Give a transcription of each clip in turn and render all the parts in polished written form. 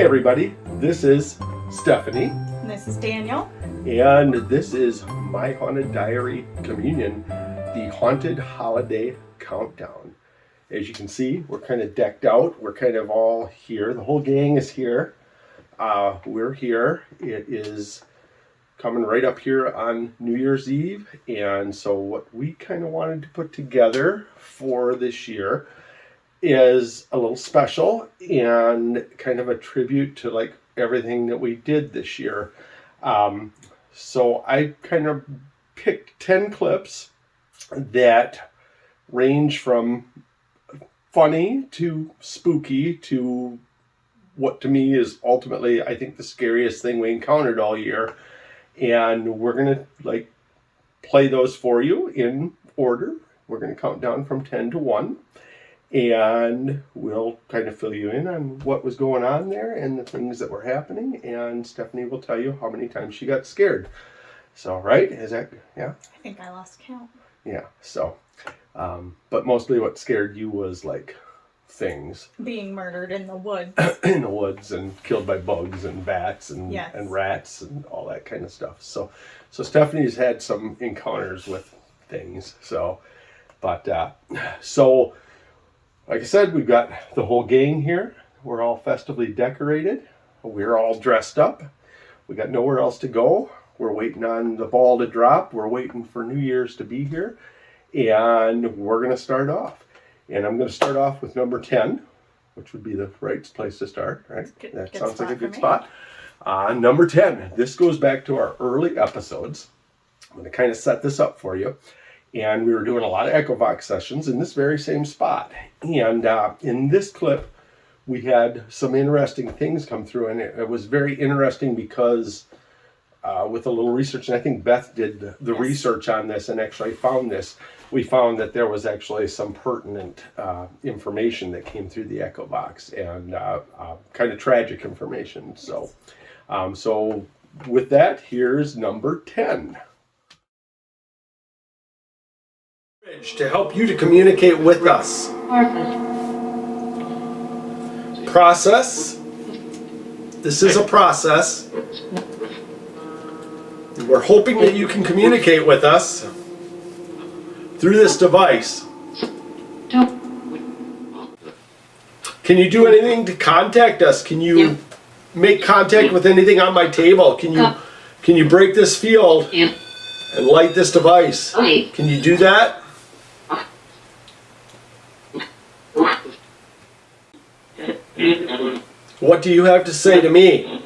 everybody, this is Stephanie. And this is Daniel. And this is My Haunted Diary Communion, the Haunted Holiday Countdown. As you can see, we're kind of decked out. We're kind of all here. The whole gang is here. We're here. It is coming right up here on New Year's Eve. And so what we kind of wanted to put together for this year is a little special and kind of a tribute to like everything that we did this year. So I kind of picked 10 clips that range from funny to spooky to what to me is ultimately, I think, the scariest thing we encountered all year. And we're going to like play those for you in order. We're going to count down from 10 to 1. And we'll kind of fill you in on what was going on there and the things that were happening. And Stephanie will tell you how many times she got scared. So, right? Is that, yeah? I think I lost count. Yeah, so. But mostly what scared you was like things. Being murdered in the woods. In the woods and killed by bugs and bats and, Yes. and rats and all that kind of stuff. So Stephanie's had some encounters with things. So, like I said, we've got the whole gang here. We're all festively decorated. We're all dressed up. We got nowhere else to go. We're waiting on the ball to drop. We're waiting for New Year's to be here. And we're going to start off. And I'm going to start off with number 10, which would be the right place to start, right? That sounds like a good spot. Number 10. This goes back to our early episodes. I'm going to kind of set this up for you. And we were doing a lot of Echovox sessions in this very same spot. And in this clip, we had some interesting things come through. And it was very interesting because with a little research, and I think Beth did the Yes. research on this and actually found this, we found that there was actually some pertinent information that came through the Echovox and kind of tragic information. So, so with that, here's number 10. To help you to communicate with us. Process. This is a process. We're hoping that you can communicate with us through this device. Can you do anything to contact us? Can you make contact with anything on my table? Can you break this field and light this device? Can you do that? What do you have to say to me?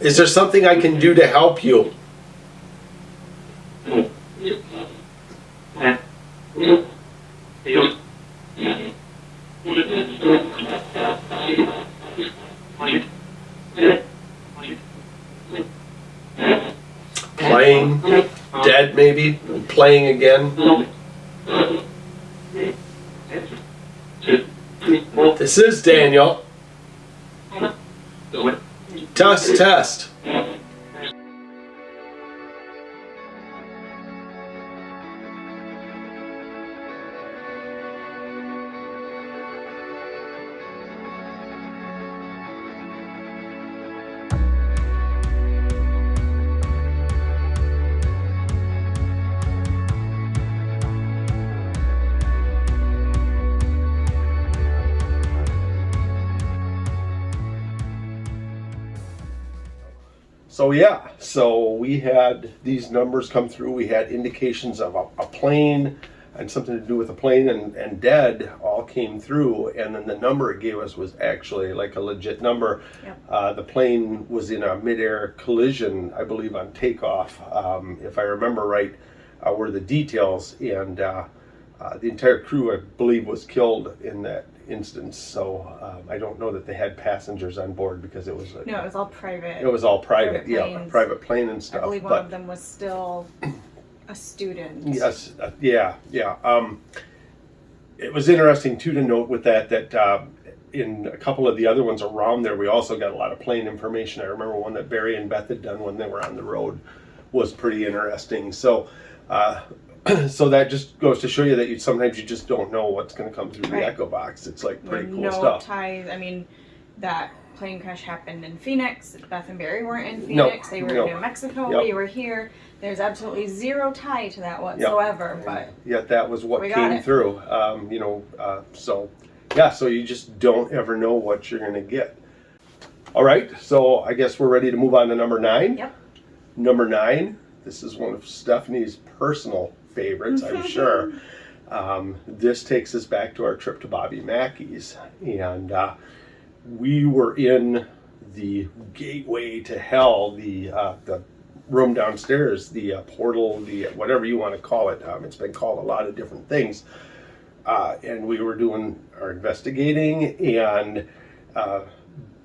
Is there something I can do to help you? Playing, dead maybe, playing again. This is Daniel. Test, test. So yeah, so we had these numbers come through. We had indications of a plane and something to do with a plane and dead all came through. And then the number it gave us was actually like a legit number. Yep. The plane was in a midair collision, I believe, on takeoff. If I remember right, were the details. And the entire crew, I believe, was killed in that instance. So I don't know that they had passengers on board because it was No, it was all private. It was all private, yeah, planes. private plane and stuff. I believe one of them was still a student. Yes, yeah. it was interesting too to note with that in a couple of the other ones around there, we also got a lot of plane information. I remember one that Barry and Beth had done when they were on the road was pretty interesting. So, so that just goes to show you that sometimes you just don't know what's going to come through the Right. Echo Box. It's like pretty cool no stuff. ties. I mean, that plane crash happened in Phoenix. Beth and Barry weren't in Phoenix. They were in New Mexico. Yep. We were here. There's absolutely zero tie to that whatsoever. But yet that was what we got came it. through. So yeah, so you just don't ever know what you're going to get. All right, so I guess we're ready to move on to number 9. Yep. Number 9. This is one of Stephanie's personal favorites, I'm sure. This takes us back to our trip to Bobby Mackey's, and we were in the gateway to hell, the room downstairs, the portal, the whatever you want to call it. It's been called a lot of different things, and we were doing our investigating, and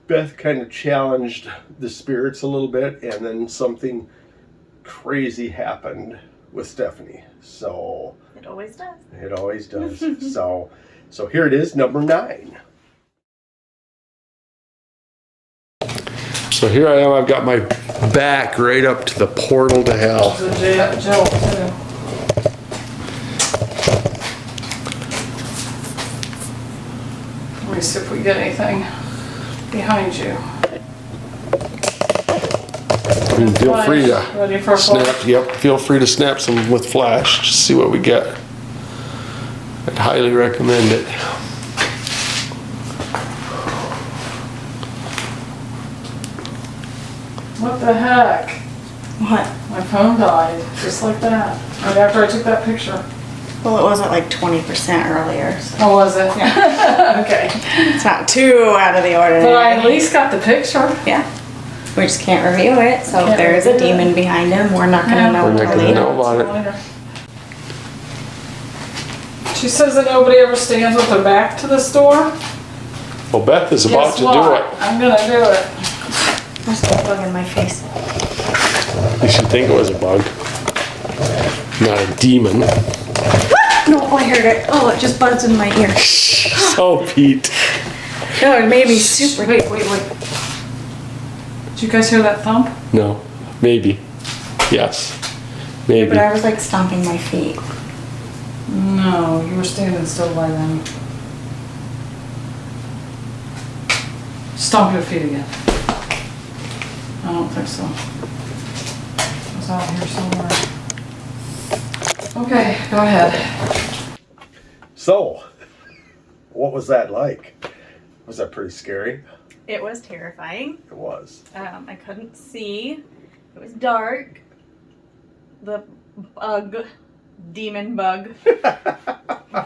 Beth kind of challenged the spirits a little bit, and then something crazy happened with Stephanie. So it always does. it always does. So here it is, number 9. So here I am, I've got my back right up to the portal to hell. Jill, too. Let me see if we get anything behind you. And feel free to Ready for a snap, flash? yep, feel free to snap some with flash, just see what we get. I'd highly recommend it. What the heck? What? My phone died, just like that. Right after I took that picture. Well, it wasn't like 20% earlier. So Oh, was it? Okay. it's not too out of the ordinary. But I at least got the picture. Yeah. We just can't review it. So if Can't there is a review it. demon behind him, we're not Yeah. gonna know We're not until gonna later. know about it. Later. She says that nobody ever stands with their back to this door. Well, Beth is about Guess to what? do it. I'm gonna do it. There's a bug in my face. You should think it was a bug, not a demon. No, I heard it. Oh, it just buzzed in my ear. Oh, Pete. No, it made me super. Wait. Did you guys hear that thump? No, maybe. Yes, maybe. But I was like stomping my feet. No, you were standing still by then. Stomp your feet again. I don't think so. It was out here somewhere. Okay, go ahead. So, what was that like? Was that pretty scary? It was terrifying. It was. I couldn't see. It was dark. The demon bug,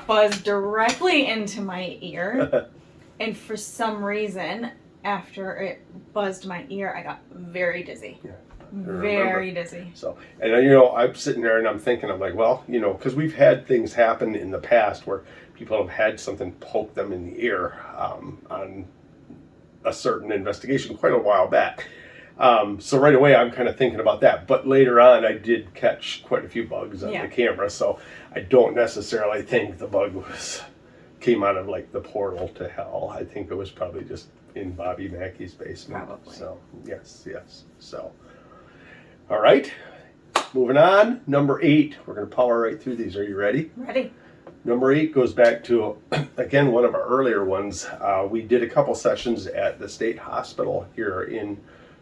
buzzed directly into my ear. And for some reason, after it buzzed my ear, I got very dizzy. Yeah, Very dizzy. So, and I'm sitting there and I'm thinking, I'm like, well, because we've had things happen in the past where people have had something poke them in the ear on a certain investigation quite a while back. So right away, I'm kind of thinking about that. But later on, I did catch quite a few bugs on the camera. So I don't necessarily think the bug came out of like the portal to hell. I think it was probably just in Bobby Mackey's basement. Probably. So yes. So, all right, moving on. Number 8. We're going to power right through these. Are you ready? Ready? Number 8 goes back to, again, one of our earlier ones. We did a couple sessions at the state hospital here in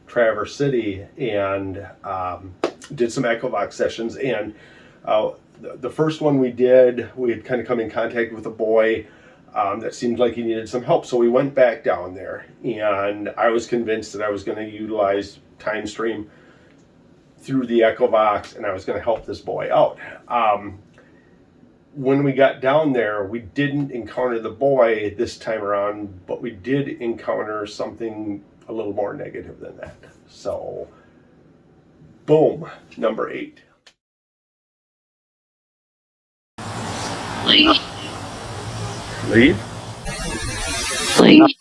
Traverse City and did some EchoVox sessions. And the first one we did, we had kind of come in contact with a boy that seemed like he needed some help. So we went back down there, and I was convinced that I was going to utilize TimeStream through the EchoVox, and I was going to help this boy out. When we got down there, we didn't encounter the boy this time around, but we did encounter something a little more negative than that. So, boom, number 8. Leave. Leave? Leave.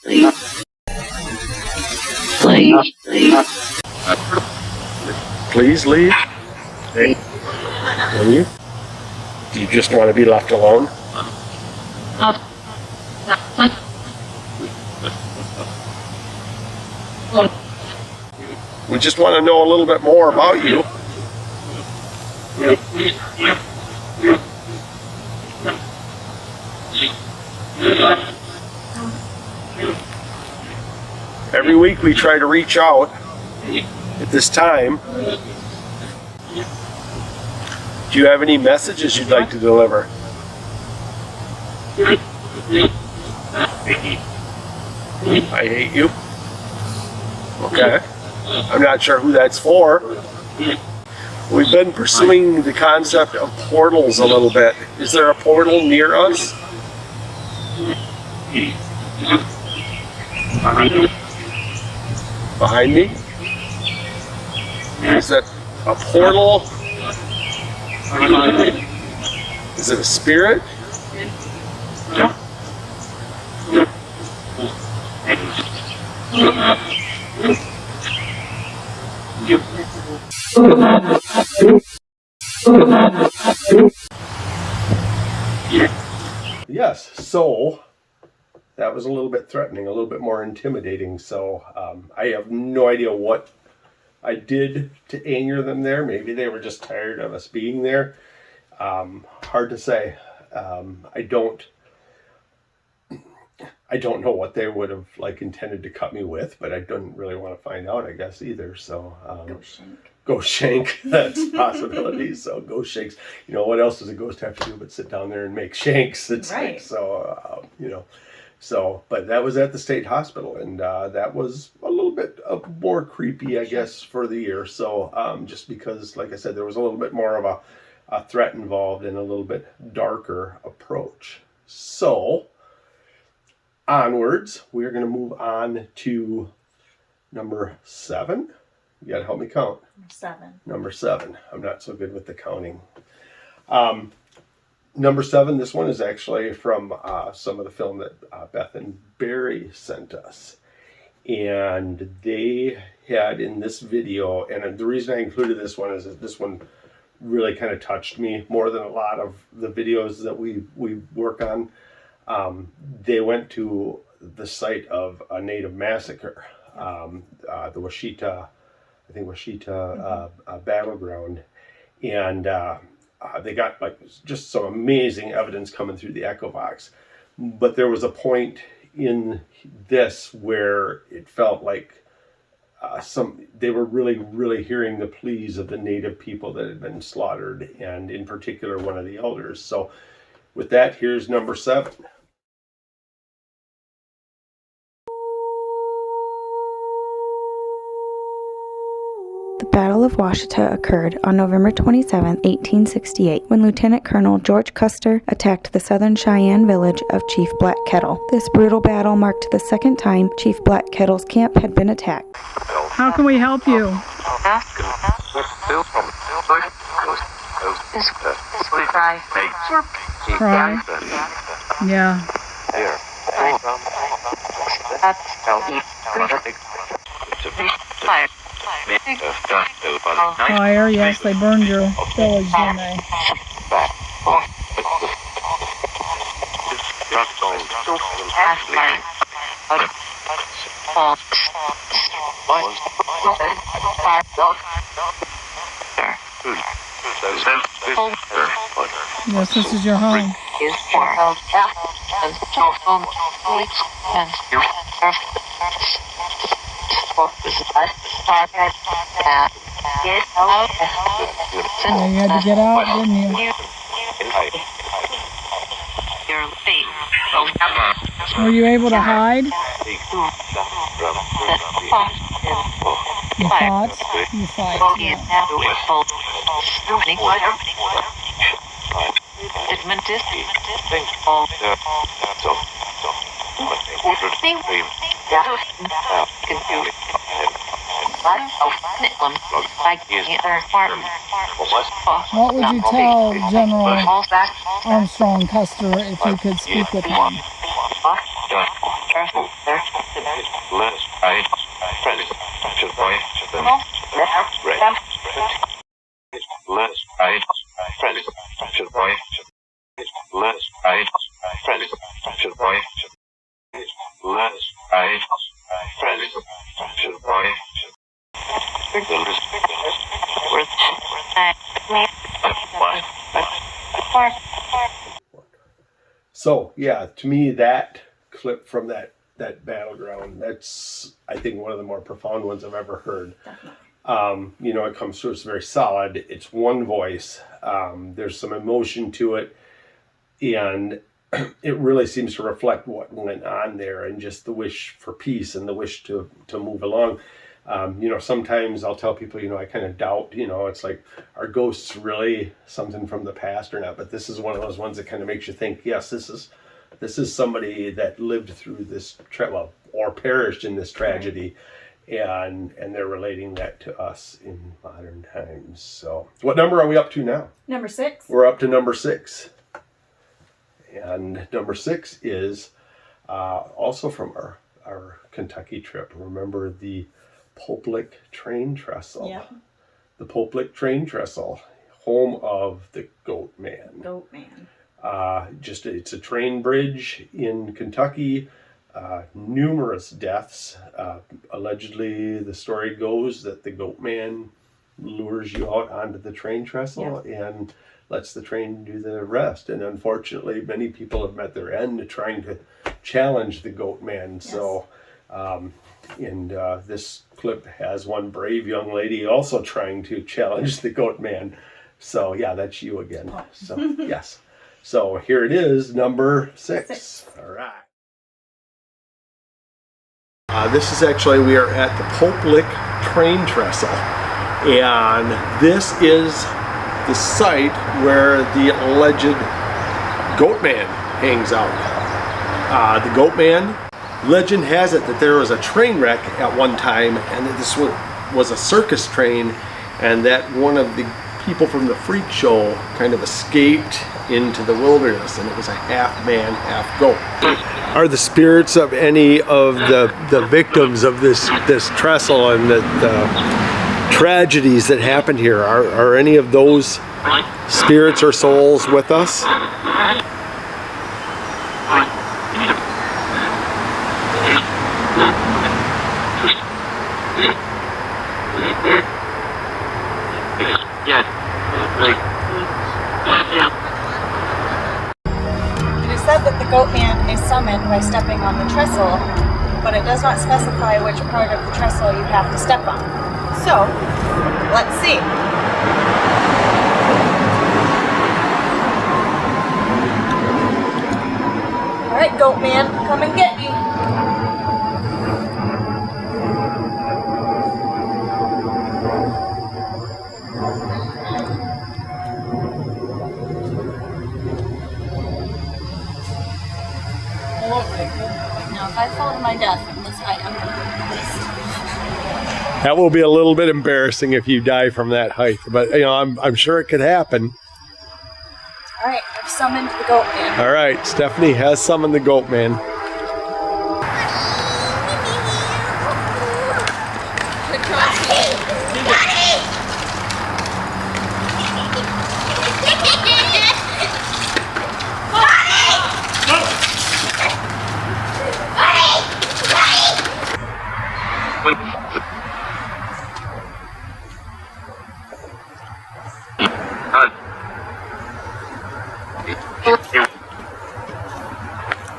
Please leave. Leave. Do you just want to be left alone? We just want to know a little bit more about you. Every week we try to reach out at this time. Do you have any messages you'd like to deliver? I hate you. Okay. I'm not sure who that's for. We've been pursuing the concept of portals a little bit. Is there a portal near us? Behind me? Is that a portal? Is it a spirit? Yes, so that was a little bit threatening, a little bit more intimidating. So I have no idea what I did to anger them there. Maybe they were just tired of us being there. Hard to say. I don't know what they would have intended to cut me with, but I don't really want to find out, I guess, either. So go shank. That's a possibility. So go shanks. You know, what else does a ghost have to do but sit down there and make shanks? It's right. But that was at the state hospital, and that was a little bit more creepy, I guess, for the year. So just because, like I said, there was a little bit more of a threat involved and a little bit darker approach. So onwards, we're going to move on to number 7. You got to help me count. 7. Number 7. I'm not so good with the counting. Number 7, this one is actually from some of the film that Beth and Barry sent us. And they had in this video, and the reason I included this one is that this one really kind of touched me more than a lot of the videos that we work on. They went to the site of a native massacre, the Washita battleground, and they got just some amazing evidence coming through the echo box. But there was a point in this where it felt like they were really hearing the pleas of the native people that had been slaughtered, and in particular one of the elders. So with that, here's number 7. The Battle of Washita occurred on November 27, 1868, when Lieutenant Colonel George Custer attacked the southern Cheyenne village of Chief Black Kettle. This brutal battle marked the second time Chief Black Kettle's camp had been attacked. How can we help you? Cry? Yeah. Fire, yes, they burned your village, didn't they? Yes, this is your home. Yeah, you had to get out, didn't you? Were you able to hide? You fought? You fight. What would you tell General Armstrong Custer if you could speak with him? So yeah, to me that clip from that battleground, that's I think one of the more profound ones I've ever heard. You know, it comes through, it's very solid. It's one voice. There's some emotion to it, and it really seems to reflect what went on there, and just the wish for peace and the wish to move along. You know, sometimes I'll tell people, you know, I kind of doubt, you know, it's like, are ghosts really something from the past or not? But this is one of those ones that kind of makes you think, yes, this is somebody that lived through this or perished in this tragedy, and they're relating that to us in modern times. So what number are we up to now? Number 6. We're up to number 6. And number 6 is also from our Kentucky trip. Remember the Poplick train trestle. Yep. The Poplick train trestle, home of the Goat Man. Goat Man. It's a train bridge in Kentucky. Numerous deaths. Allegedly, the story goes that the Goat Man lures you out onto the train trestle and lets the train do the rest. And unfortunately, many people have met their end trying to challenge the Goat Man. Yes. So, this clip has one brave young lady also trying to challenge the Goat Man. So yeah, that's you again. Oh. So yes. So here it is, number 6. All right. This is actually, we are at the Poplick train trestle, and this is the site where the alleged Goat Man hangs out. The Goat Man, legend has it that there was a train wreck at one time, and that this was a circus train, and that one of the people from the freak show kind of escaped into the wilderness, and it was a half man, half goat. Are the spirits of any of the victims of this trestle and the tragedies that happened here, are any of those spirits or souls with us? It is said that the Goat Man is summoned by stepping on the trestle, but it does not specify which part of the trestle you have to step on. So, let's see. Alright, Goat Man, come and get me. Now, if I fall to my death from this height, I'm gonna be pissed. That will be a little bit embarrassing if you die from that height, but you know, I'm sure it could happen. All right, I've summoned the Goat Man. All right, Stephanie has summoned the Goat Man.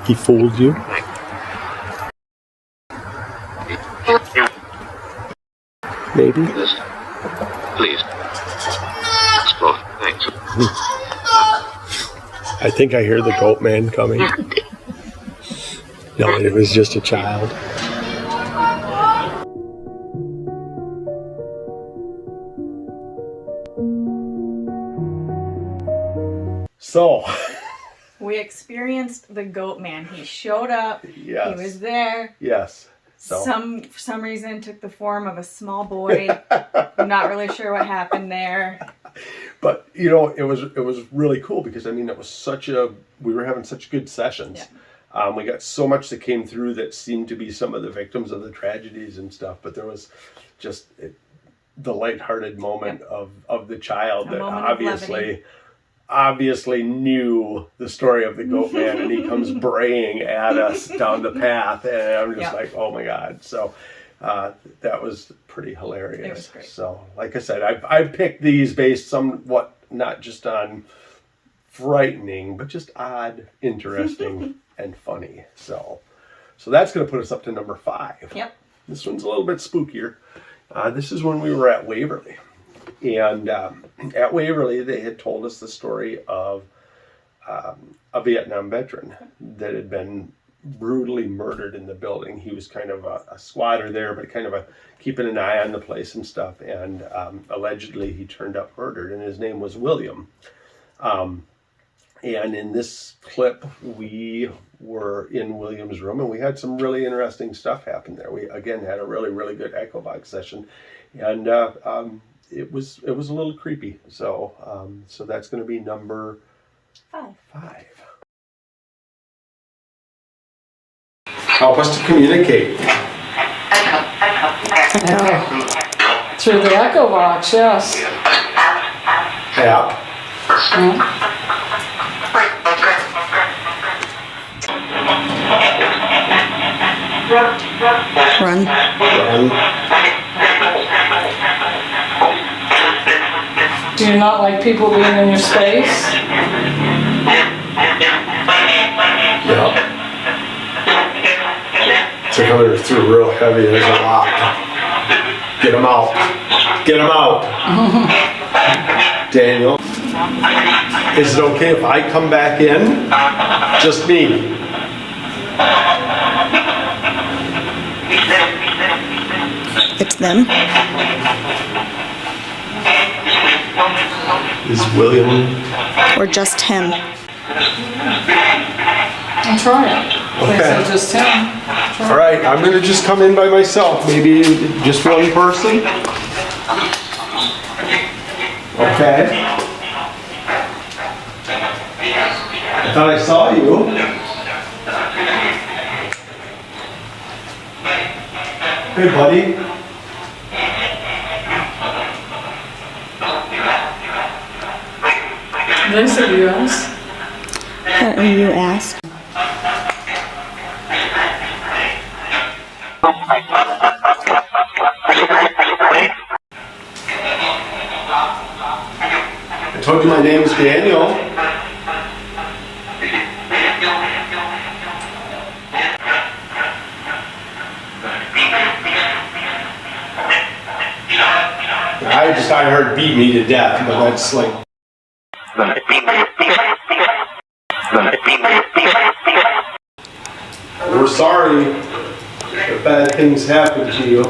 He fooled you? Maybe? Please. Oh, thanks. I think I hear the Goat Man coming. No, it was just a child. So, we experienced the Goat Man. He showed up. Yes. He was there. Yes. So. For some reason took the form of a small boy. I'm not really sure what happened there. But you know, it was really cool because I mean, it was we were having such good sessions. Yeah. We got so much that came through that seemed to be some of the victims of the tragedies and stuff. But there was just the lighthearted moment of the child that obviously knew the story of the Goat Man, and he comes braying at us down the path, and I'm just like, oh my God. So that was pretty hilarious. It was great. So like I said, I've picked these based somewhat not just on frightening, but just odd, interesting, and funny. So that's going to put us up to number 5. Yep. This one's a little bit spookier. This is when we were at Waverly. And at Waverly, they had told us the story of a Vietnam veteran that had been brutally murdered in the building. He was kind of a squatter there, but kind of keeping an eye on the place and stuff. And allegedly, he turned up murdered, and his name was William. And in this clip, we were in William's room, and we had some really interesting stuff happen there. We, again, had a really, really good echo box session. And it was a little creepy. So that's going to be number 5. Help us to communicate. Through the echo box, yes. App. Run. Do you not like people being in your space? Yeah. They're coming through real heavy. There's a lot. Get them out. Get them out. Daniel, is it okay if I come back in? Just me. It's them. Is William? Or just him. I'm trying. Okay. They said just him. All right, I'm going to just come in by myself. Maybe just one person. Okay. I thought I saw you. Hey, buddy. They said yes. You asked. I told you my name is Daniel. I heard beat me to death, but that's like. We're sorry if bad things happen to you.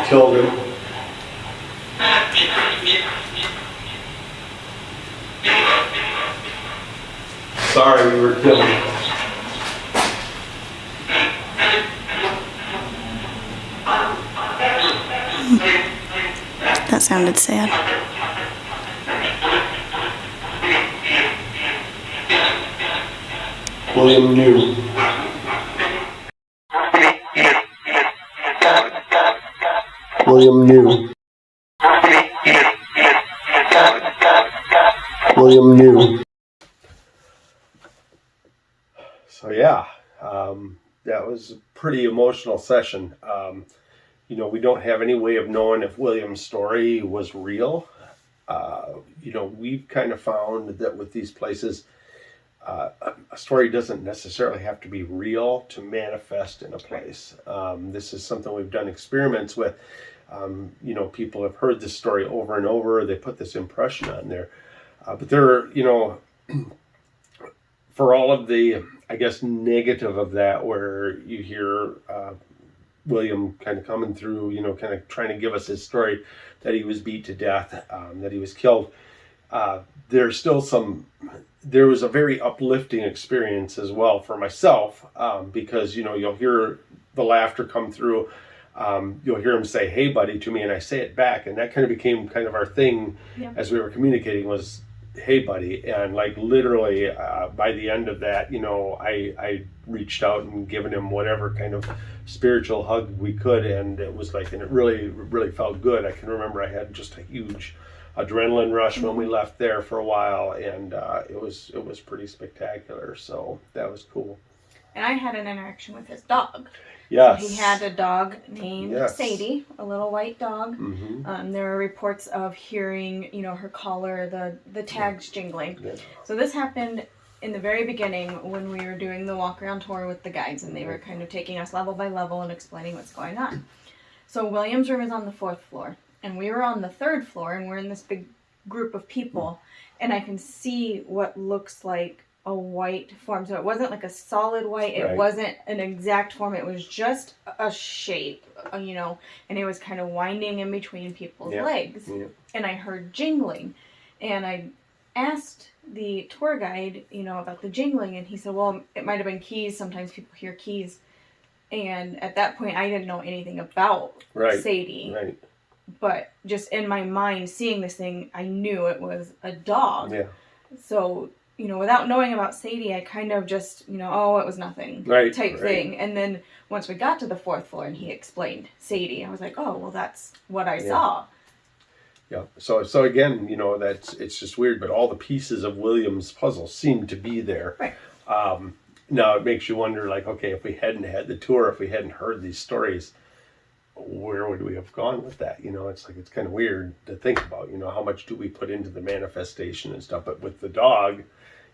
Killed him. Sorry you were killed. That sounded sad. William knew. William knew. William knew. So yeah, that was a pretty emotional session. You know, we don't have any way of knowing if William's story was real. You know, we've kind of found that with these places, a story doesn't necessarily have to be real to manifest in a place. This is something we've done experiments with. You know, people have heard this story over and over. They put this impression on there. But there, you know, for all of the, I guess, negative of that, where you hear William kind of coming through, you know, kind of trying to give us his story that he was beat to death, that he was killed. There's still there was a very uplifting experience as well for myself, because, you know, you'll hear the laughter come through. You'll hear him say, "Hey, buddy," to me, and I say it back. And that kind of became kind of our thing as we were communicating was, "Hey, buddy." And like literally by the end of that, you know, I reached out and given him whatever kind of spiritual hug we could. And it was like, and it really, really felt good. I can remember I had just a huge adrenaline rush when we left there for a while. And it was pretty spectacular. So that was cool. and I had an interaction with his dog. Yes. He had a dog named Yes. Sadie, a little white dog. Mm-hmm. There were reports of hearing, her collar, the tags jingling. Yeah. So this happened in the very beginning when we were doing the walk around tour with the guides, and they were kind of taking us level by level and explaining what's going on. So William's room is on the 4th floor, and we were on the 3rd floor, and we're in this big group of people, and I can see what looks like a white form. So it wasn't like a solid white, it Right. wasn't an exact form, it was just a shape, and it was kind of winding in between people's Yeah. legs. Yeah. And I heard jingling, and I asked the tour guide, about the jingling, and he said, well, it might have been keys. Sometimes people hear keys. And at that point, I didn't know anything about Right. Sadie. Right. But just in my mind, seeing this thing, I knew it was a dog. Yeah. So, without knowing about Sadie, I kind of just, oh, it was nothing Right, type right. thing. And then once we got to the 4th floor and he explained Sadie, I was like, oh, well, that's what I Yeah. saw. Yeah. So again, it's just weird, but all the pieces of William's puzzle seem to be there. Right. Now it makes you wonder, like, okay, if we hadn't had the tour, if we hadn't heard these stories, where would we have gone with that? It's kind of weird to think about, how much do we put into the manifestation and stuff, but with the dog,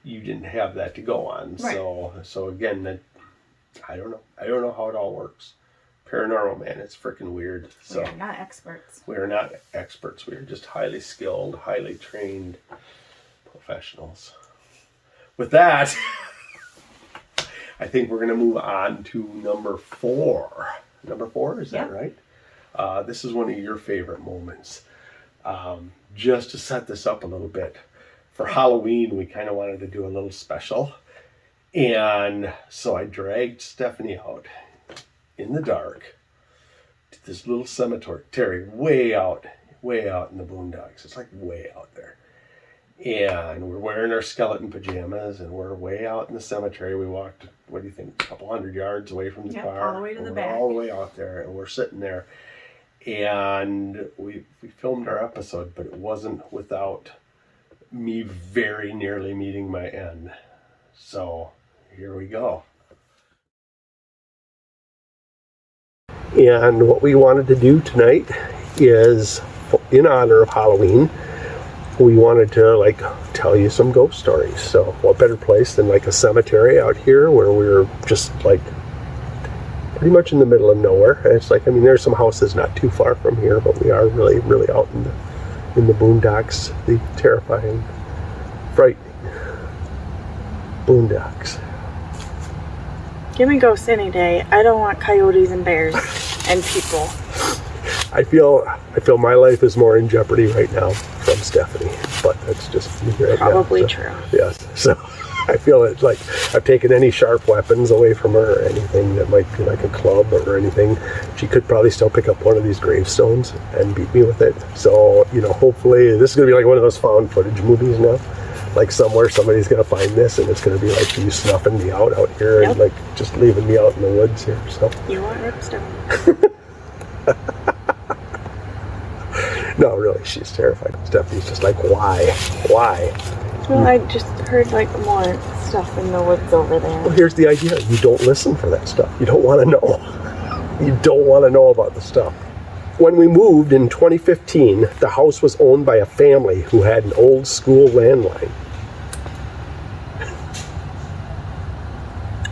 you didn't have that to go on. Right. So again, I don't know how it all works. Paranormal, man, it's freaking weird. So We are not experts. we are not experts. We are just highly skilled, highly trained professionals. With that, I think we're going to move on to number 4. Number 4, is that Yeah. right? This is one of your favorite moments. Just to set this up a little bit, for Halloween, we kind of wanted to do a little special. And so I dragged Stephanie out in the dark to this little cemetery way out in the boondocks. It's like way out there. And we're wearing our skeleton pajamas, and we're way out in the cemetery. We walked, what do you think, a couple hundred yards away from the Yep, car. all the way to the And back. we're all the way out there, and we're sitting there. And we filmed our episode, but it wasn't without me very nearly meeting my end. So here we go. And what we wanted to do tonight is, in honor of Halloween, we wanted to tell you some ghost stories. So what better place than a cemetery out here where we're just pretty much in the middle of nowhere. And it's there's some houses not too far from here, but we are really, really out in the boondocks, the terrifying, frightening boondocks. Give me ghosts any day. I don't want coyotes and bears and people. I feel my life is more in jeopardy right now from Stephanie, but that's just me right now. Probably So, true. Yes. So I feel it's like I've taken any sharp weapons away from her, or anything that might be like a club or anything. She could probably still pick up one of these gravestones and beat me with it. So, hopefully this is going to be like one of those found footage movies now. Like somewhere somebody's going to find this, and it's going to be like you snuffing me out here, Yep. and just leaving me out in the woods here. So You want Ripstone? no, really, she's terrified. Stephanie's just like, why? Well, I just heard more stuff in the woods over there. Well, here's the idea. You don't listen for that stuff. You don't want to know. You don't want to know about the stuff. When we moved in 2015, the house was owned by a family who had an old school landline.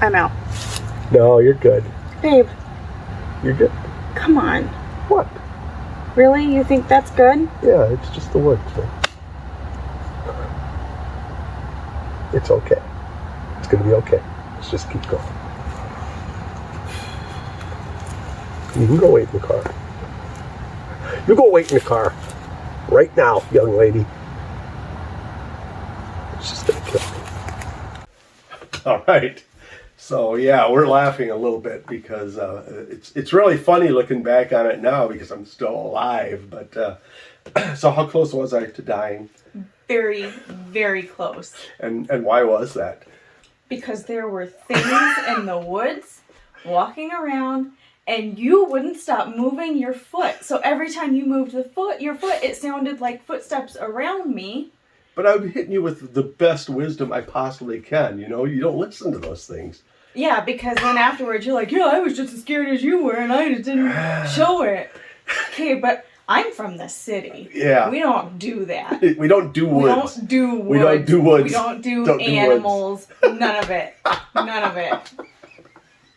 I'm out. No, you're good. Babe, You're good. come on. What? Really? You think that's good? Yeah, it's just the woods. Man. It's okay. It's going to be okay. Let's just keep going. You can go wait in the car. You go wait in the car. Right now, young lady. It's just going to kill me. All right. So, yeah, we're laughing a little bit because it's really funny looking back on it now because I'm still alive. But so how close was I to dying? Very, very close. And why was that? Because there were things in the woods walking around, and you wouldn't stop moving your foot. So every time you moved your foot, it sounded like footsteps around me. But I'm hitting you with the best wisdom I possibly can. You don't listen to those things. Yeah, because then afterwards you're like, yeah, I was just as scared as you were, and I just didn't show it. Okay, but I'm from the city. Yeah. We don't do that. We don't do We woods. don't do woods. We don't do woods. We don't do Don't do animals. None of it. None of it.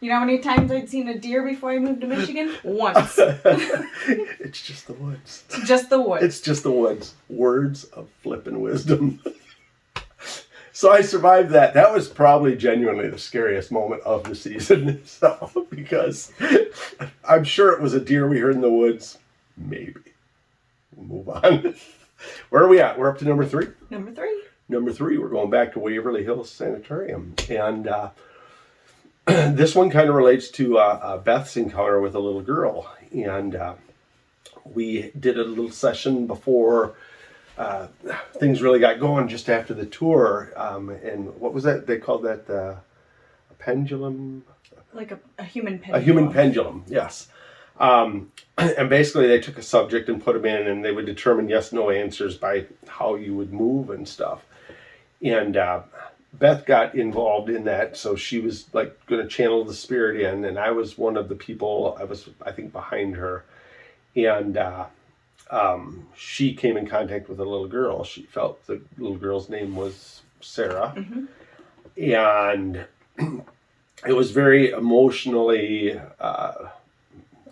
You know how many times I'd seen a deer before I moved to Michigan? Once. It's just the woods. Just the woods. It's just the woods. Words of flippin' wisdom. So I survived that. That was probably genuinely the scariest moment of the season itself, because I'm sure it was a deer we heard in the woods. Maybe. We'll move on. Where are we at? We're up to number 3. Number 3. Number 3, we're going back to Waverly Hills Sanitarium. And this one kind of relates to Beth's encounter with a little girl. And we did a little session before things really got going, just after the tour. And what was that? They called that a pendulum? Like a human pendulum. A human pendulum, yes. And basically they took a subject and put them in, and they would determine yes, no answers by how you would move and stuff. And Beth got involved in that, so she was like going to channel the spirit in, and I was one of the people, I think, behind her. And she came in contact with a little girl. She felt the little girl's name was Sarah. Mm-hmm. And it was very emotionally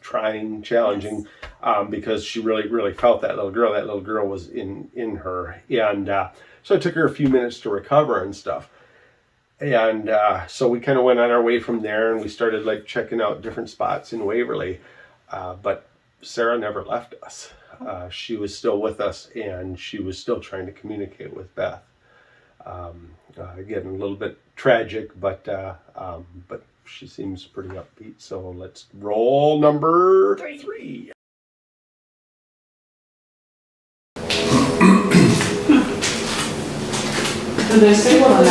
trying, challenging, yes. Because she really, really felt that little girl. That little girl was in her. And so it took her a few minutes to recover and stuff. And so we kind of went on our way from there, and we started like checking out different spots in Waverly. But Sarah never left us. She was still with us, and she was still trying to communicate with Beth. Again, a little bit tragic, but she seems pretty upbeat. So let's roll number 3. Do they say what this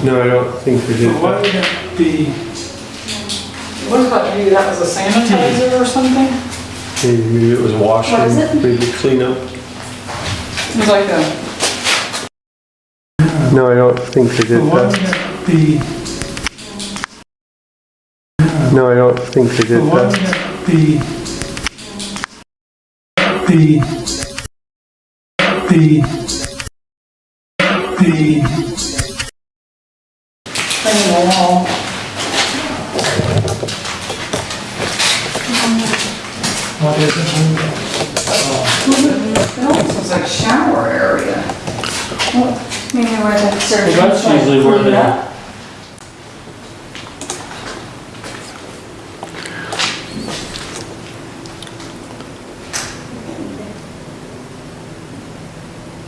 No, I don't think we did Why would that. it be? What about maybe that was a sanitizer or something? Maybe it was washing, What is it? maybe cleanup. It was like a. No, I don't think they did Why would that. it be? No, I don't think they did Why would that. it be? Thing in the wall. What is it? It almost looks like shower area. Maybe where the surgeon. Well, that's usually where they.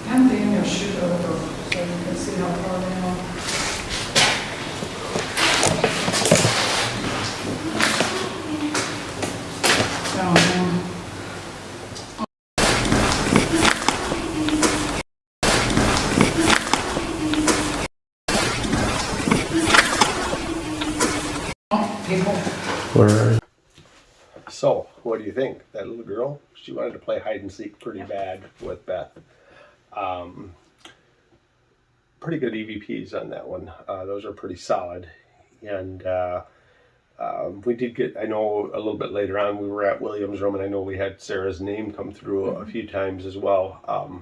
Have Daniel shoot over so you can see how far they are. Oh, man. People. Where? So, what do you think? That little girl, she wanted to play hide and seek pretty bad with Beth. Pretty good EVPs on that one. Those are pretty solid. And we did get, I know a little bit later on, we were at Williams' room, and I know we had Sarah's name come through a few times as well.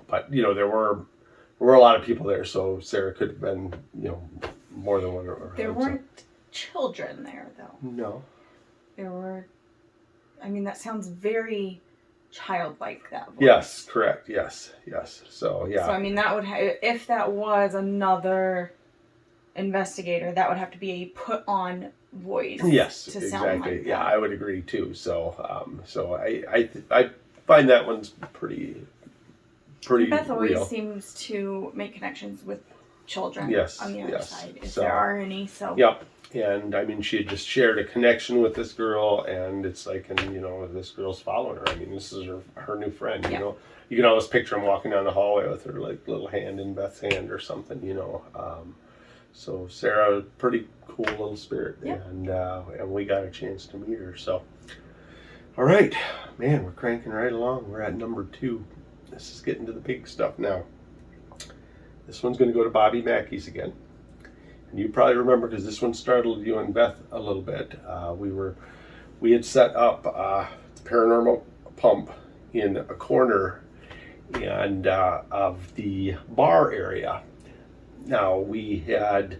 But, you know, there were a lot of people there, so Sarah could have been, you know, more than one. There weren't children there, though. No. There were. I mean, that sounds very childlike. That voice. Yes, correct. Yes. So yeah. So I mean, that would if that was another investigator, that would have to be a put-on voice. Yes, to sound exactly. like Yeah, that. I would agree too. So, so I find that one's pretty Beth always real. seems to make connections with children. Yes, On the other yes. side, if So- there are any. So. Yep. And I mean, she had just shared a connection with this girl, and it's like, and you know, this girl's following her. I mean, this is her new friend. You Yeah. know, you can always picture him walking down the hallway with her like little hand in Beth's hand or something. You know. So Sarah, pretty cool little spirit, Yep. and we got a chance to meet her. So, all right, man, we're cranking right along. We're at number 2. This is getting to the big stuff now. This one's going to go to Bobby Mackey's again. And you probably remember because this one startled you and Beth a little bit. We had set up a paranormal pump in a corner and of the bar area. Now we had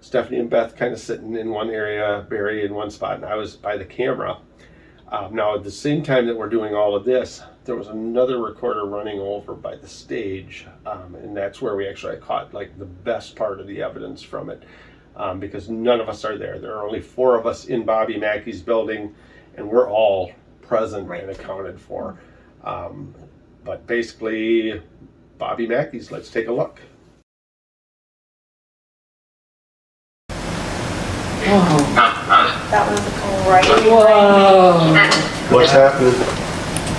Stephanie and Beth kind of sitting in one area, Barry in one spot, and I was by the camera. Now at the same time that we're doing all of this, there was another recorder running over by the stage, and that's where we actually caught like the best part of the evidence from it, because none of us are there. There are only 4 of us in Bobby Mackey's building, and we're all present and accounted for. But basically, Bobby Mackey's, let's take a look. That was right. Whoa. What's happening?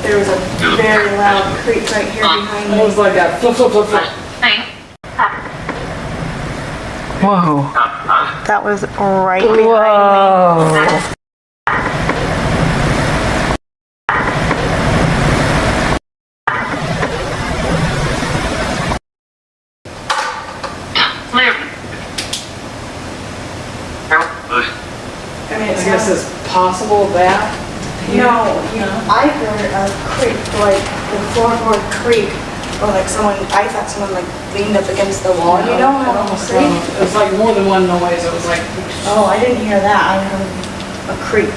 There was a very loud creak right here behind It me. was like a flip, flip, flip, flip. Whoa. That was right behind me. Whoa. I mean, I guess it's possible that. I heard a creak, like the floorboard creak, or like I thought someone like leaned up against the wall, It almost creak. It was like more than one noise. It was like. Oh, I didn't hear that. I heard a creak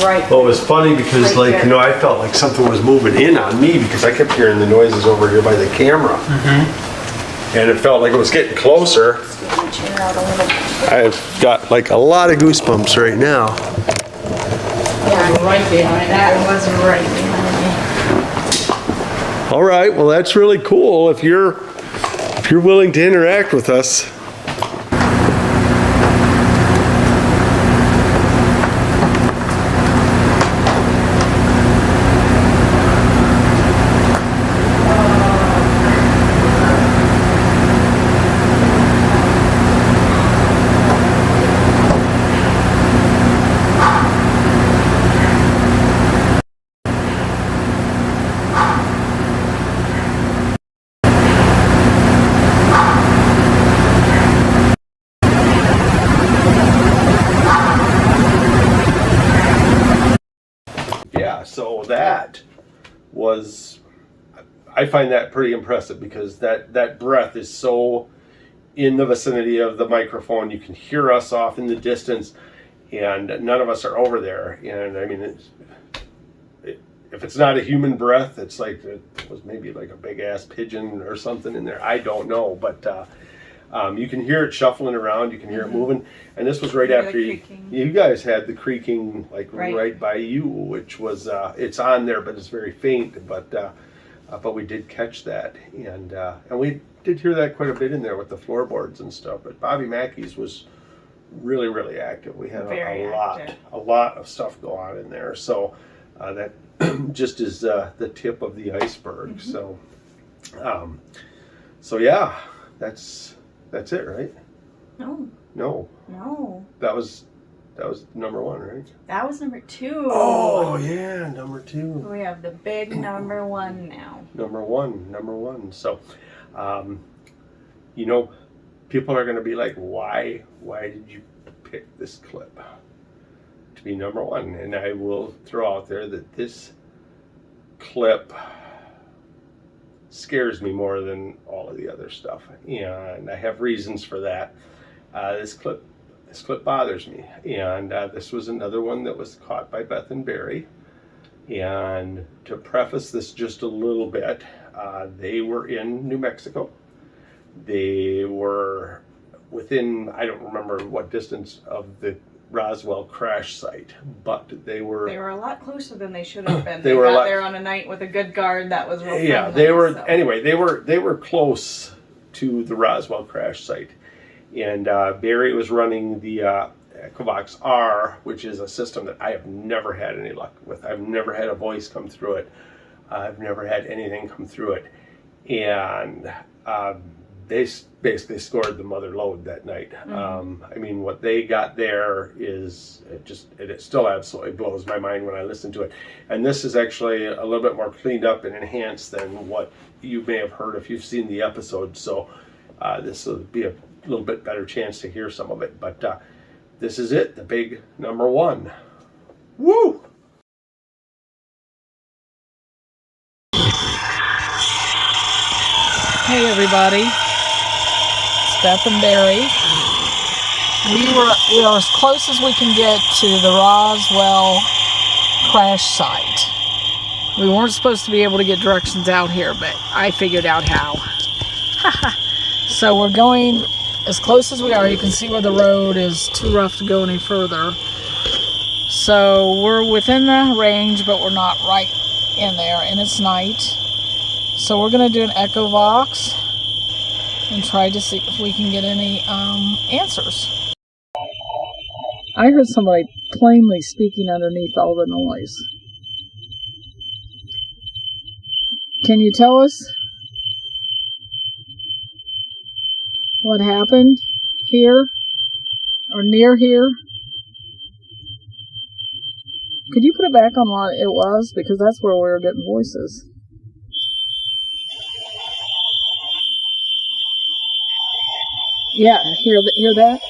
right. Well, it was funny because, Right there. I felt like something was moving in on me because I kept hearing the noises over here by the camera. And it felt like it was getting closer. Scoot my chair out a little bit. I've got like a lot of goosebumps right now. Yeah, Right behind that that. was right behind me. All right, well, that's really cool. If you're willing to interact with us. So that was, I find that pretty impressive because that breath is so in the vicinity of the microphone. You can hear us off in the distance, and none of us are over there. And I mean, if it's not a human breath, it's like it was maybe like a big ass pigeon or something in there. I don't know, but you can hear it shuffling around. You can hear it moving. And this was right Hear the after creaking. you guys had the creaking, like Right. right by you, which was it's on there, but it's very faint. But we did catch that, and we did hear that quite a bit in there with the floorboards and stuff. But Bobby Mackey's was really, really active. We had Very active. a lot of stuff go on in there. So that just is the tip of the iceberg. So yeah, that's it, right? No, No, no. that was number 1, right? That was number 2. Oh yeah, number 2. We have the big number 1 now. Number one. So, people are going to be like, why did you pick this clip to be number 1? And I will throw out there that this clip scares me more than all of the other stuff. And I have reasons for that. This clip bothers me. And this was another one that was caught by Beth and Barry. And to preface this just a little bit, they were in New Mexico. They were within, I don't remember what distance of the Roswell crash site, but they were a lot closer than they should have been. They They were a got lot- there on a night with a good guard that was real yeah, friendly, they were so. anyway, they were close to the Roswell crash site. And Barry was running the Ecovox R, which is a system that I have never had any luck with. I've never had a voice come through it. I've never had anything come through it. And they basically scored the mother load that night. I mean, what they got there is it still absolutely blows my mind when I listen to it. And this is actually a little bit more cleaned up and enhanced than what you may have heard if you've seen the episode. So this will be a little bit better chance to hear some of it. But this is it, the big number 1. Woo! Hey everybody, it's Beth and Barry. We are as close as we can get to the Roswell crash site. We weren't supposed to be able to get directions out here, but I figured out how. So we're going as close as we are. You can see where the road is too rough to go any further. So we're within the range, but we're not right in there, and it's night. So we're going to do an echo vox and try to see if we can get any answers. I heard somebody plainly speaking underneath all the noise. Can you tell us what happened here or near here? Could you put it back on what it was? Because that's where we were getting voices. Yeah, hear that?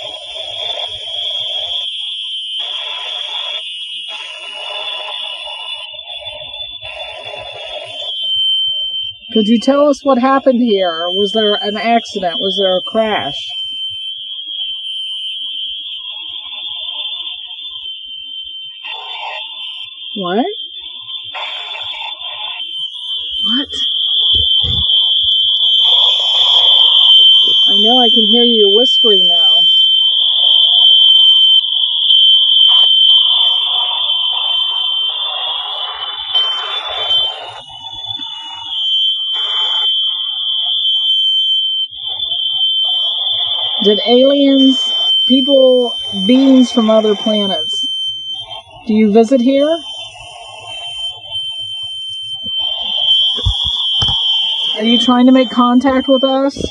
Could you tell us what happened here? Was there an accident? Was there a crash? What? What? I know I can hear you whispering now. Did aliens, people, beings from other planets, do you visit here? Are you trying to make contact with us?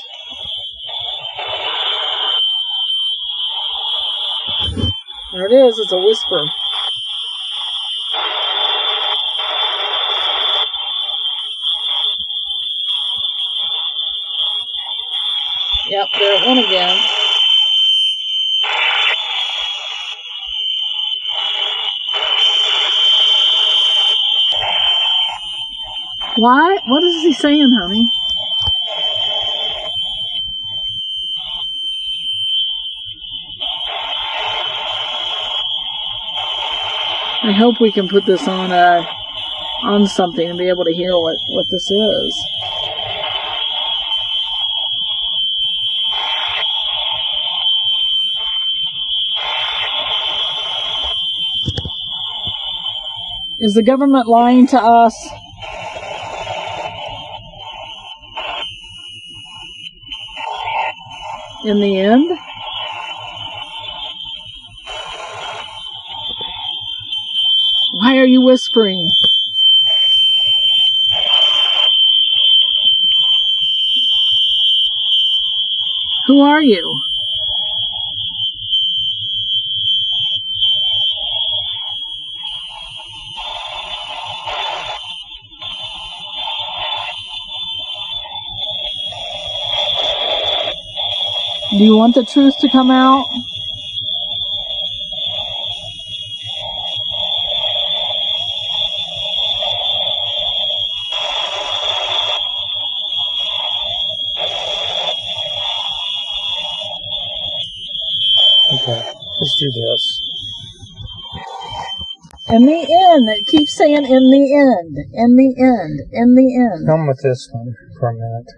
There it is, it's a whisper. Yep, there it went again. Why? What is he saying, honey? I hope we can put this on something and be able to hear what this is. Is the government lying to us? In the end? Why are you whispering? Who are you? Do you want the truth to come out? Okay, let's do this. In the end. It keeps saying in the end. In the end. In the end. Come with this one for a minute.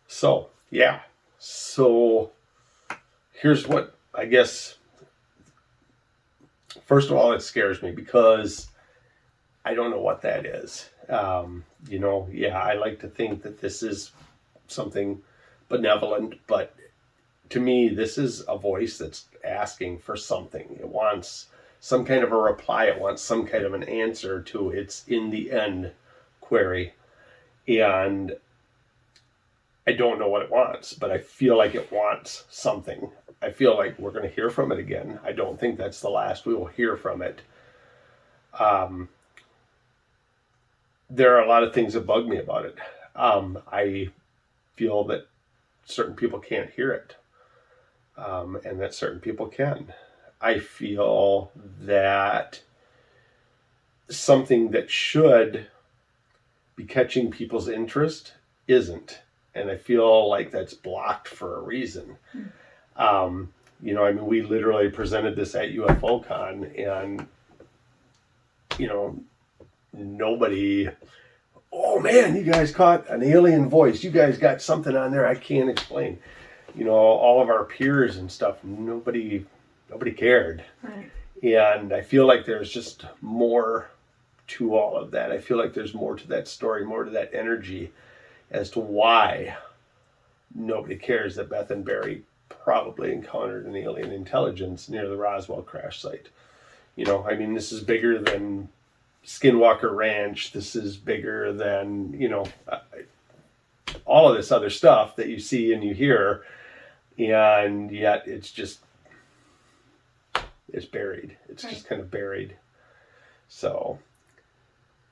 So, yeah. So, here's what, I guess, first of all, it scares me because I don't know what that is. I like to think that this is something benevolent, but to me, this is a voice that's asking for something. It wants some kind of a reply. It wants some kind of an answer to its in the end query. And I don't know what it wants, but I feel like it wants something. I feel like we're going to hear from it again. I don't think that's the last we will hear from it. There are a lot of things that bug me about it. I feel that certain people can't hear it, and that certain people can. I feel that something that should be catching people's interest isn't. And I feel like that's blocked for a reason. You know, I mean, we literally presented this at UFOCon, and, you know, nobody, oh man, you guys caught an alien voice. You guys got something on there I can't explain. You know, all of our peers and stuff, nobody cared. Right. And I feel like there's just more to all of that. I feel like there's more to that story, more to that energy as to why nobody cares that Beth and Barry probably encountered an alien intelligence near the Roswell crash site. You know, I mean, this is bigger than Skinwalker Ranch. This is bigger than, you know, all of this other stuff that you see and you hear, and yet it's just, it's buried. It's just kind of buried. So,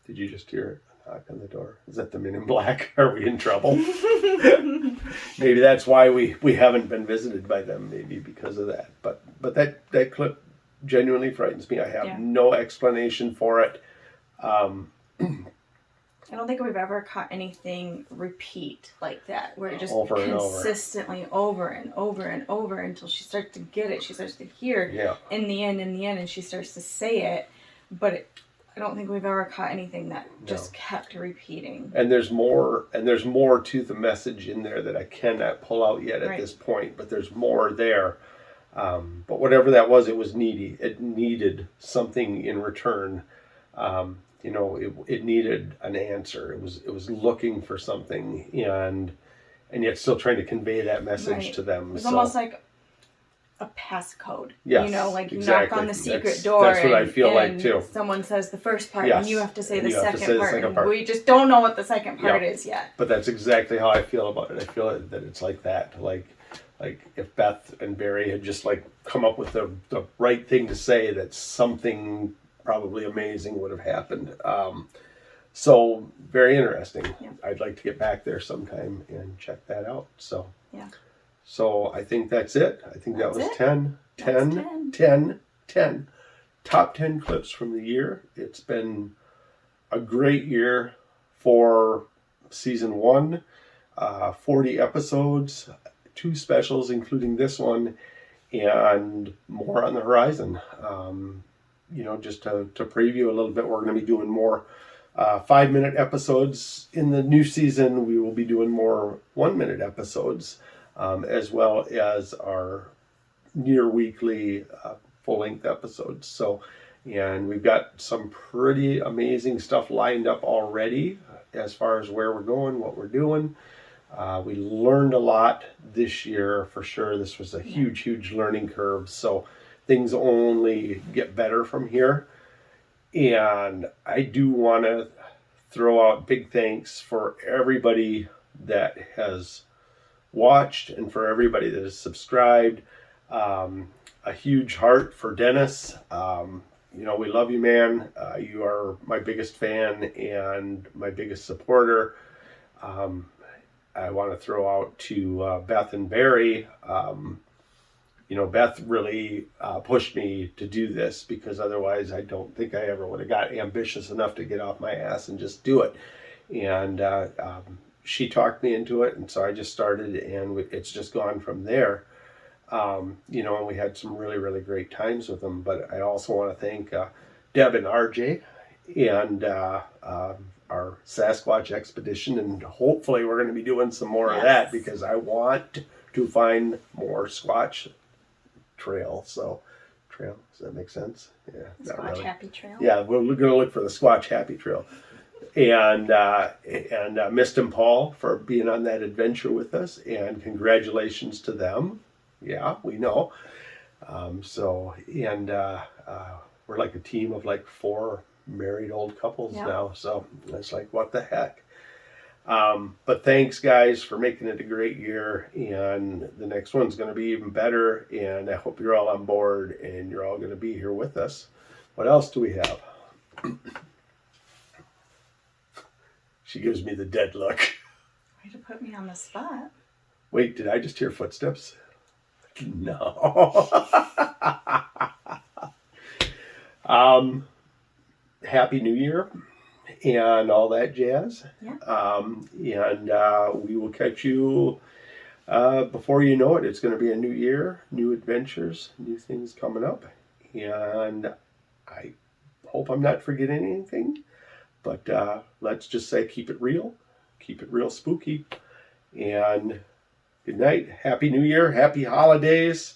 did you just hear a knock on the door? Is that the Men in Black? Are we in trouble? Maybe that's why we haven't been visited by them. Maybe because of that. But that clip genuinely frightens me. I have no explanation for it. I don't think we've ever caught anything repeat like that, where it just Over and over. consistently over and over and over until she starts to get it. She starts to hear in the end, and she starts to say it. But I don't think we've ever caught anything that just kept repeating. And there's more to the message in there that I cannot pull out yet at this point. But there's more there. But whatever that was, it was needy. It needed something in return. You know, it needed an answer. It was looking for something, and yet still trying to convey that message to them. It was almost like a passcode. Yes, you know, like you exactly. knock on the secret door. That's what I feel like too. Someone says the first part, and you have to say the second part. part. We just don't know what the second part is yet. But that's exactly how I feel about it. I feel that it's like that. Like if Beth and Barry had just like come up with the right thing to say, that something probably amazing would have happened. So very interesting. Yeah. I'd like to get back there sometime and check that out. So Yeah. So I think that's it. I think that was That's it. 10. That's 10. Top 10 clips from the year. It's been a great year for season 1. 40 episodes, 2 specials, including this one, and more on the horizon. You know, just to preview a little bit, we're going to be doing more 5-minute episodes. In the new season, we will be doing more 1-minute episodes, as well as our near weekly full-length episodes. So, and we've got some pretty amazing stuff lined up already as far as where we're going, what we're doing. We learned a lot this year for sure. This was a huge learning curve. So things only get better from here. And I do want to throw out big thanks for everybody that has watched and for everybody that has subscribed. A huge heart for Dennis. You know, we love you, man. You are my biggest fan and my biggest supporter. I want to throw out to Beth and Barry. You know, Beth really pushed me to do this, because otherwise I don't think I ever would have got ambitious enough to get off my ass and just do it. And she talked me into it, and so I just started, and it's just gone from there. You know, and we had some really great times with them. But I also want to thank Deb and RJ and our Sasquatch expedition, and hopefully we're going to be doing some more of that, because I want to find more Squatch trail. So trail, does that make sense? Yeah, Squatch really. Happy Trail. Yeah, we're going to look for the Squatch Happy Trail. And Mist and Paul for being on that adventure with us, and congratulations to them. Yeah, we know. So, and we're like a team of like 4 married old couples now. So it's like, what the heck? But thanks, guys, for making it a great year. And the next one's going to be even better. And I hope you're all on board and you're all going to be here with us. What else do we have? She gives me the dead look. Way to put me on the spot. Wait, did I just hear footsteps? No. Happy New Year and all that jazz. Yeah. And we will catch you before you know it. It's going to be a new year, new adventures, new things coming up. And I hope I'm not forgetting anything. But let's just say keep it real spooky. And good night. Happy New Year. Happy holidays.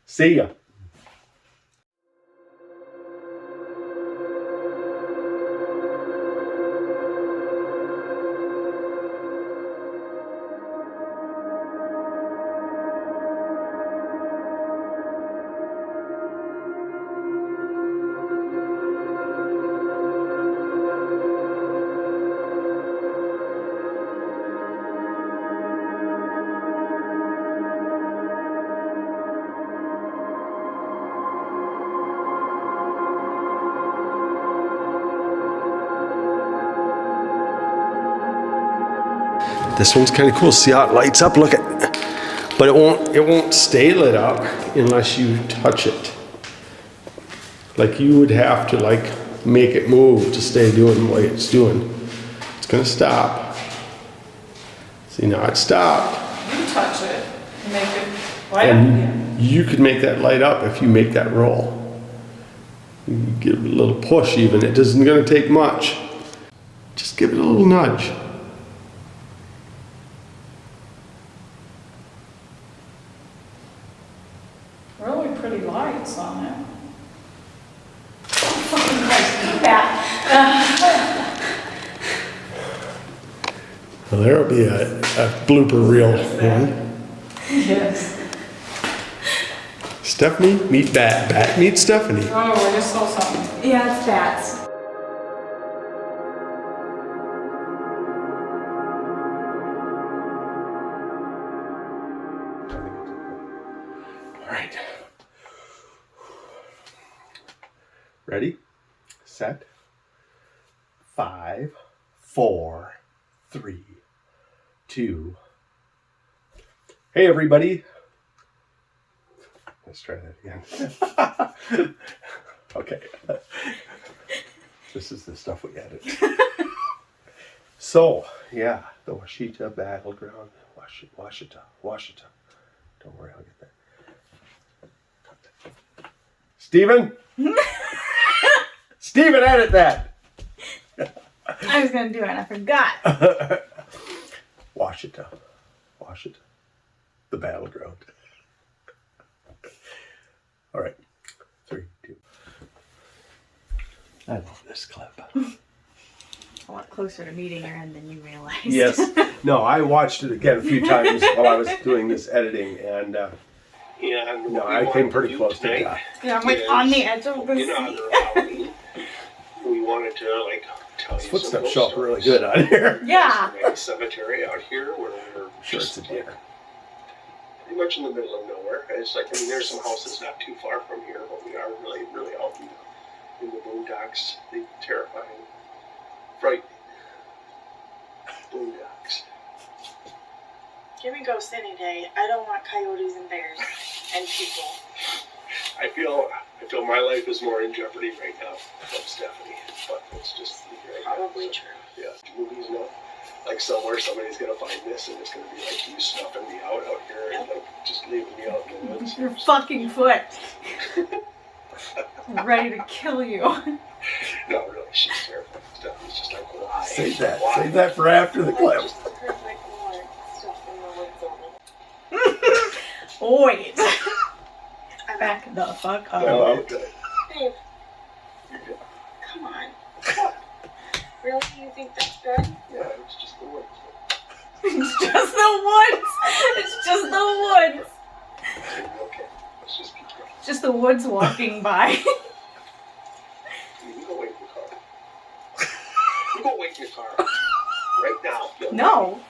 See ya. This one's kind of cool. See how it lights up? Look at, but it won't stay lit up unless you touch it. Like you would have to like make it move to stay doing what it's doing. It's gonna stop. See, now it stopped. You touch it and make it light up. And you could make that light up if you make that roll. You give it a little push even. It isn't gonna take much. Just give it a little nudge. Really pretty lights on it. Well, there'll be a blooper reel one. Yes. Stephanie, meet Bat. Bat, meet Stephanie. Oh, I just saw something. Yeah, it's bats. All right. Ready, set, 5, 4, 3, 2. Hey, everybody. Let's try that again. Okay. This is the stuff we added. So, yeah, the Washita Battleground. Washita. Don't worry, I'll get that. Steven? Steven, edit that! I was gonna do it and I forgot. Washita. The Battleground. All right. 3, 2. I love this clip. A lot closer to meeting your end than you realized. Yes. No, I watched it again a few times while I was doing this editing, and no, I came pretty close to that. Yeah, I'm like on the edge of the In honor seat. of Halloween, we wanted to like tell you Footsteps some show up really good on here. Yeah. There's a nice cemetery out here where we're Sure, it's just a deer. pretty much in the middle of nowhere. It's like, I mean, there's some houses not too far from here, but we are really, really out in the boondocks. The terrifying, frightening boondocks. Give me ghosts any day. I don't want coyotes and bears and people. I feel my life is more in jeopardy right now from Stephanie, but it's just Probably true. Yeah, movies, no. Like somewhere somebody's gonna find this and it's gonna be like you snuffing me out here and like just leaving me out in the woods. Your fucking foot. I'm ready to kill you. No, really, she's terrifying. Stephanie's just like, why? Save that. Why? Save that for after the clip. Just heard like more stuff in the woods on me. Wait. I'm Back the fuck up. Well, Okay. Dave, come on. Really? You think that's good? Yeah, it's just the woods. It's just the woods. It's just the woods. Okay, let's just keep going. It's just the woods walking by. You go wait in the car. You go wait in the car. Right now. No.